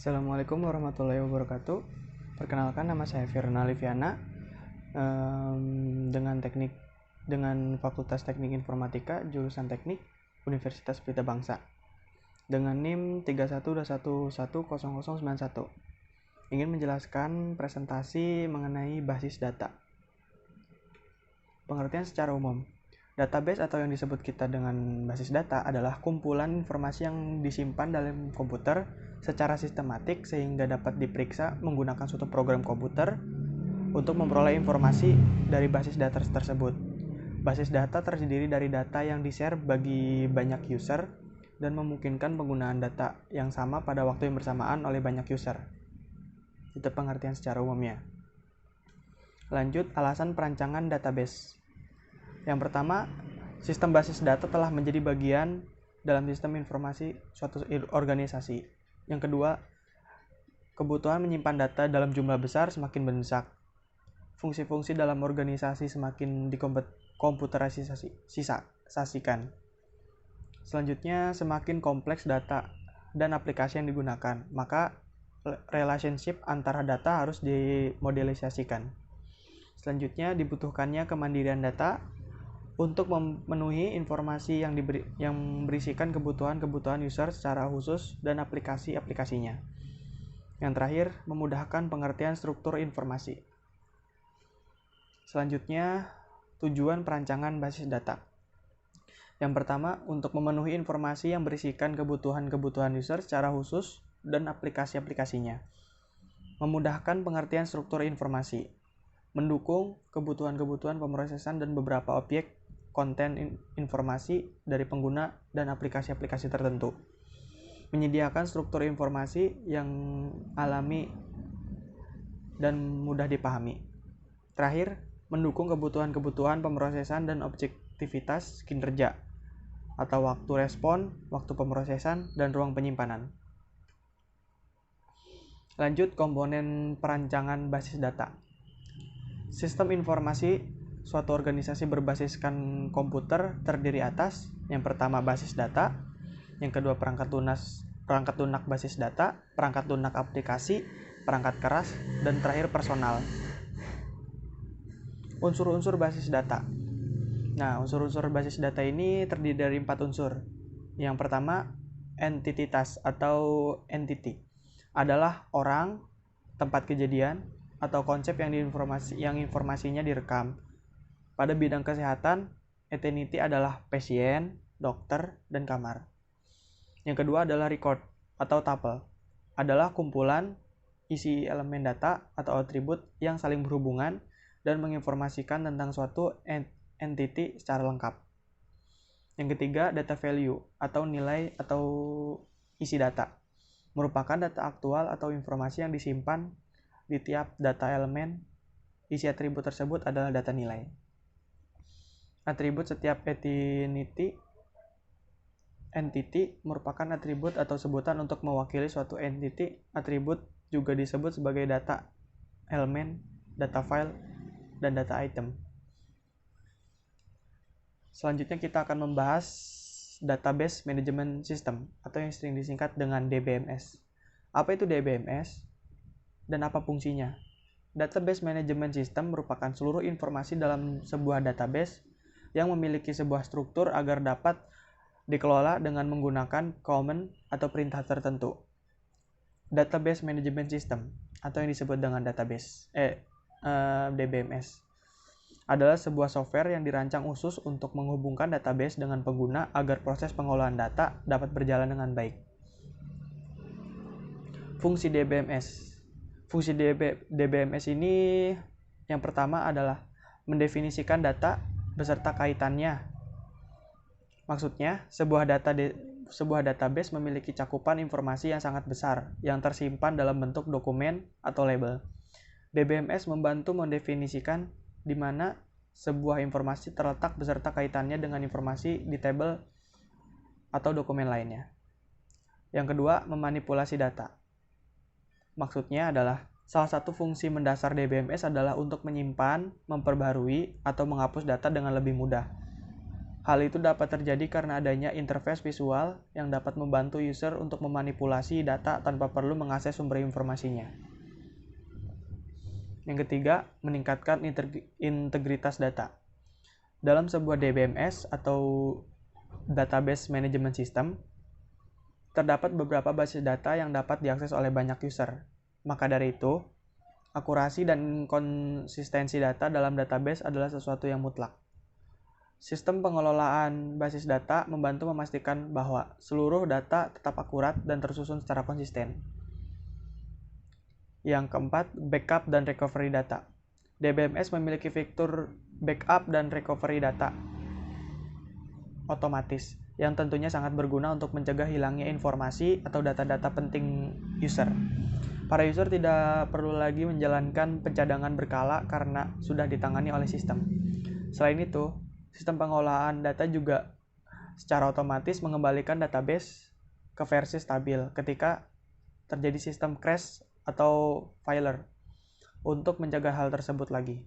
Assalamualaikum warahmatullahi wabarakatuh. Perkenalkan, nama saya Firna Liviana dengan Fakultas Teknik Informatika jurusan Teknik Universitas Pelita Bangsa dengan NIM 3121100091. Ingin menjelaskan presentasi mengenai basis data. Pengertian secara umum. Database atau yang disebut kita dengan basis data adalah kumpulan informasi yang disimpan dalam komputer secara sistematik sehingga dapat diperiksa menggunakan suatu program komputer untuk memperoleh informasi dari basis data tersebut. Basis data terdiri dari data yang di-share bagi banyak user dan memungkinkan penggunaan data yang sama pada waktu yang bersamaan oleh banyak user. Itu pengertian secara umumnya. Lanjut, alasan perancangan database. Yang pertama, sistem basis data telah menjadi bagian dalam sistem informasi suatu organisasi. Yang kedua, kebutuhan menyimpan data dalam jumlah besar semakin mendesak. Fungsi-fungsi dalam organisasi semakin dikomputerisasikan. Selanjutnya, semakin kompleks data dan aplikasi yang digunakan, maka relationship antara data harus dimodelisasikan. Selanjutnya, dibutuhkannya kemandirian data untuk memenuhi informasi yang berisikan kebutuhan user secara khusus dan aplikasinya. Yang terakhir, memudahkan pengertian struktur informasi. Selanjutnya, tujuan perancangan basis data. Yang pertama, untuk memenuhi informasi yang berisikan kebutuhan user secara khusus dan aplikasinya. Memudahkan pengertian struktur informasi. Mendukung kebutuhan pemrosesan dan beberapa objek konten informasi dari pengguna dan aplikasi-aplikasi tertentu. Menyediakan struktur informasi yang alami dan mudah dipahami. Terakhir, mendukung kebutuhan pemrosesan dan objektivitas kinerja atau waktu respon, waktu pemrosesan, dan ruang penyimpanan. Lanjut, komponen perancangan basis data. Sistem informasi suatu organisasi berbasiskan komputer terdiri atas yang pertama basis data, yang kedua perangkat lunak basis data, perangkat lunak aplikasi, perangkat keras, dan terakhir personal. Unsur-unsur basis data. Nah, unsur-unsur basis data ini terdiri dari 4 unsur. Yang pertama, entitas atau entity adalah orang, tempat kejadian, atau konsep yang informasinya direkam. Pada bidang kesehatan, entity adalah pasien, dokter, dan kamar. Yang kedua adalah record atau tuple, adalah kumpulan isi elemen data atau atribut yang saling berhubungan dan menginformasikan tentang suatu entity secara lengkap. Yang ketiga, data value atau nilai atau isi data, merupakan data aktual atau informasi yang disimpan di tiap data elemen. Isi atribut tersebut adalah data nilai. Atribut setiap entity merupakan atribut atau sebutan untuk mewakili suatu entity. Atribut juga disebut sebagai data elemen, data file, dan data item. Selanjutnya kita akan membahas Database Management System atau yang sering disingkat dengan DBMS. Apa itu DBMS dan apa fungsinya? Database Management System merupakan seluruh informasi dalam sebuah database yang memiliki sebuah struktur agar dapat dikelola dengan menggunakan command atau perintah tertentu. Database Management System atau yang disebut dengan DBMS adalah sebuah software yang dirancang khusus untuk menghubungkan database dengan pengguna agar proses pengolahan data dapat berjalan dengan baik. Fungsi DBMS. Fungsi DBMS ini yang pertama adalah mendefinisikan data beserta kaitannya. Maksudnya, sebuah database memiliki cakupan informasi yang sangat besar yang tersimpan dalam bentuk dokumen atau label. DBMS membantu mendefinisikan di mana sebuah informasi terletak beserta kaitannya dengan informasi di tabel atau dokumen lainnya. Yang kedua, memanipulasi data. Maksudnya adalah salah satu fungsi mendasar DBMS adalah untuk menyimpan, memperbarui, atau menghapus data dengan lebih mudah. Hal itu dapat terjadi karena adanya interface visual yang dapat membantu user untuk memanipulasi data tanpa perlu mengakses sumber informasinya. Yang ketiga, meningkatkan integritas data. Dalam sebuah DBMS atau Database Management System, terdapat beberapa basis data yang dapat diakses oleh banyak user. Maka dari itu, akurasi dan konsistensi data dalam database adalah sesuatu yang mutlak. Sistem pengelolaan basis data membantu memastikan bahwa seluruh data tetap akurat dan tersusun secara konsisten. Yang keempat, backup dan recovery data. DBMS memiliki fitur backup dan recovery data otomatis yang tentunya sangat berguna untuk mencegah hilangnya informasi atau data-data penting user. Para user tidak perlu lagi menjalankan pencadangan berkala karena sudah ditangani oleh sistem. Selain itu, sistem pengolahan data juga secara otomatis mengembalikan database ke versi stabil ketika terjadi sistem crash atau failure untuk mencegah hal tersebut lagi.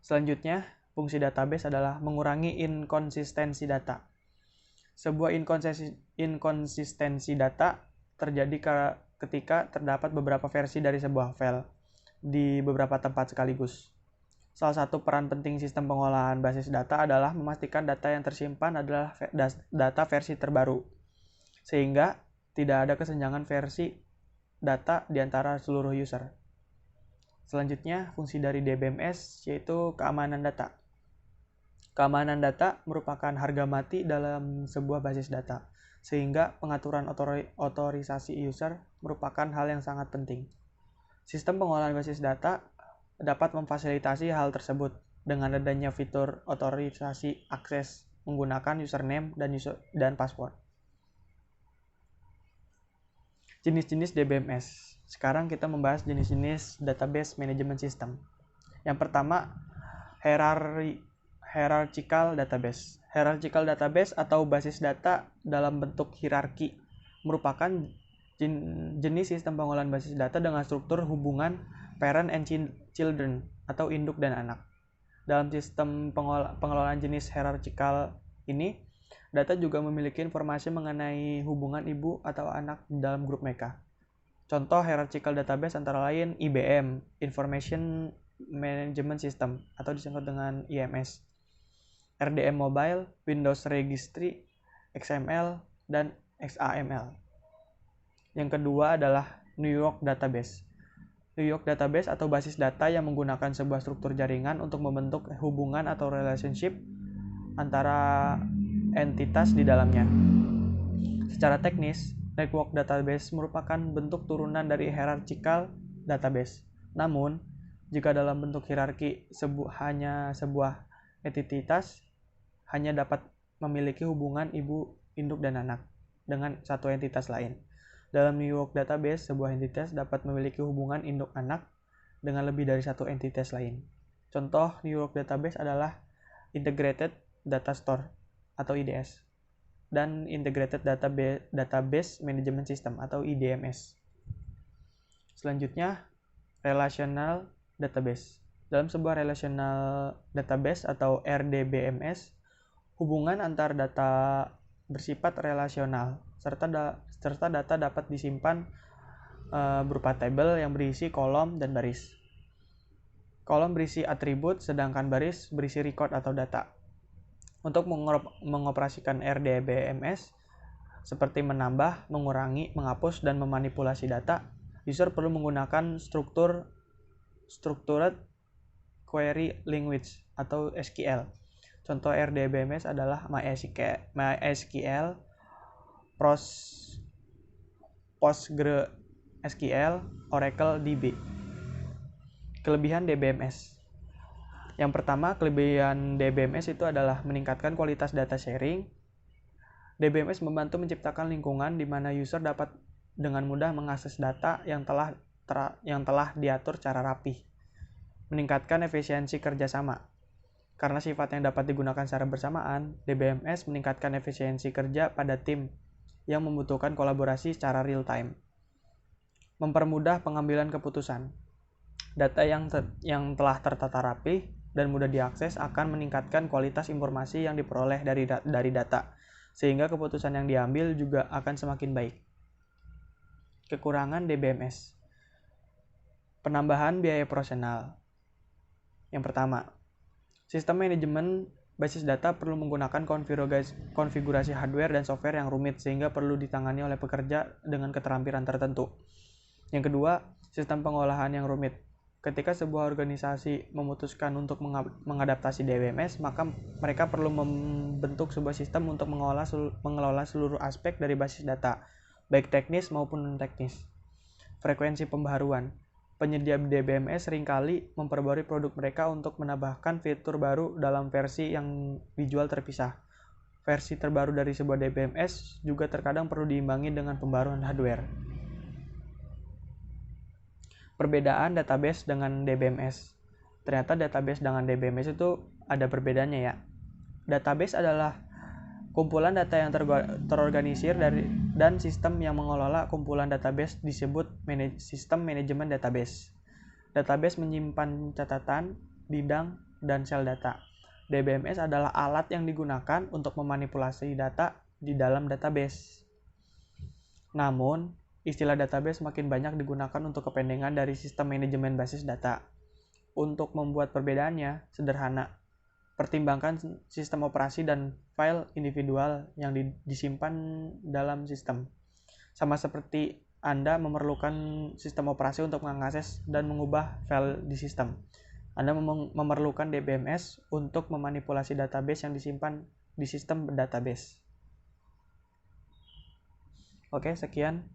Selanjutnya, fungsi database adalah mengurangi inkonsistensi data. Sebuah inkonsistensi data terjadi ketika terdapat beberapa versi dari sebuah file di beberapa tempat sekaligus. Salah satu peran penting sistem pengolahan basis data adalah memastikan data yang tersimpan adalah data versi terbaru, sehingga tidak ada kesenjangan versi data di antara seluruh user. Selanjutnya, fungsi dari DBMS yaitu keamanan data. Keamanan data merupakan harga mati dalam sebuah basis data, sehingga pengaturan otorisasi user merupakan hal yang sangat penting. Sistem pengolahan basis data dapat memfasilitasi hal tersebut dengan adanya fitur otorisasi akses menggunakan username dan password. Jenis-jenis DBMS. Sekarang kita membahas jenis-jenis database management system. Yang pertama, hierarchical database. Hierarchical database atau basis data dalam bentuk hierarki merupakan jenis sistem pengolahan basis data dengan struktur hubungan parent and children atau induk dan anak. Dalam sistem pengelolaan jenis hierarchical ini, data juga memiliki informasi mengenai hubungan ibu atau anak dalam grup mereka. Contoh hierarchical database antara lain IBM, Information Management System atau disingkat dengan IMS, RDM Mobile, Windows Registry, XML, dan XAML. Yang kedua adalah New York Database. New York Database atau basis data yang menggunakan sebuah struktur jaringan untuk membentuk hubungan atau relationship antara entitas di dalamnya. Secara teknis, network database merupakan bentuk turunan dari hierarchical database. Namun, jika dalam bentuk hierarki hanya sebuah entitas hanya dapat memiliki hubungan ibu, induk, dan anak dengan satu entitas lain. Dalam New York Database, sebuah entitas dapat memiliki hubungan induk-anak dengan lebih dari satu entitas lain. Contoh New York Database adalah Integrated Data Store atau IDS dan Integrated Database Management System atau IDMS. Selanjutnya, Relational Database. Dalam sebuah Relational Database atau RDBMS, hubungan antar data bersifat relasional serta data dapat disimpan berupa tabel yang berisi kolom dan baris. Kolom berisi atribut, sedangkan baris berisi record atau data. Untuk mengoperasikan RDBMS seperti menambah, mengurangi, menghapus, dan memanipulasi data, user perlu menggunakan Structured Query Language atau SQL. Contoh RDBMS adalah MySQL, PostgreSQL, Oracle DB. Kelebihan DBMS. Yang pertama, kelebihan DBMS itu adalah meningkatkan kualitas data sharing. DBMS membantu menciptakan lingkungan di mana user dapat dengan mudah mengakses data yang telah diatur secara rapih. Meningkatkan efisiensi kerjasama. Karena sifatnya dapat digunakan secara bersamaan, DBMS meningkatkan efisiensi kerja pada tim yang membutuhkan kolaborasi secara real time. Mempermudah pengambilan keputusan. Data yang telah tertata rapi dan mudah diakses akan meningkatkan kualitas informasi yang diperoleh dari data, sehingga keputusan yang diambil juga akan semakin baik. Kekurangan DBMS. Penambahan biaya operasional. Yang pertama, sistem manajemen basis data perlu menggunakan konfigurasi hardware dan software yang rumit sehingga perlu ditangani oleh pekerja dengan keterampilan tertentu. Yang kedua, sistem pengolahan yang rumit. Ketika sebuah organisasi memutuskan untuk mengadaptasi DBMS, maka mereka perlu membentuk sebuah sistem untuk mengelola seluruh aspek dari basis data, baik teknis maupun non-teknis. Frekuensi pembaharuan. Penyedia DBMS seringkali memperbarui produk mereka untuk menambahkan fitur baru dalam versi yang dijual terpisah. Versi terbaru dari sebuah DBMS juga terkadang perlu diimbangi dengan pembaruan hardware. Perbedaan database dengan DBMS. Ternyata database dengan DBMS itu ada perbedaannya ya. Database adalah kumpulan data yang terorganisir dan sistem yang mengelola kumpulan database disebut sistem manajemen database. Database menyimpan catatan, bidang, dan sel data. DBMS adalah alat yang digunakan untuk memanipulasi data di dalam database. Namun, istilah database makin banyak digunakan untuk kependekan dari sistem manajemen basis data. Untuk membuat perbedaannya sederhana. Pertimbangkan sistem operasi dan file individual yang disimpan dalam sistem. Sama seperti Anda memerlukan sistem operasi untuk mengakses dan mengubah file di sistem. Anda memerlukan DBMS untuk memanipulasi database yang disimpan di sistem database. Oke, sekian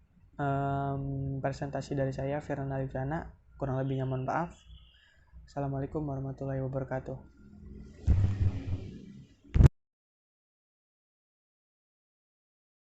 presentasi dari saya, Firman Alifana. Kurang lebihnya mohon maaf. Assalamualaikum warahmatullahi wabarakatuh.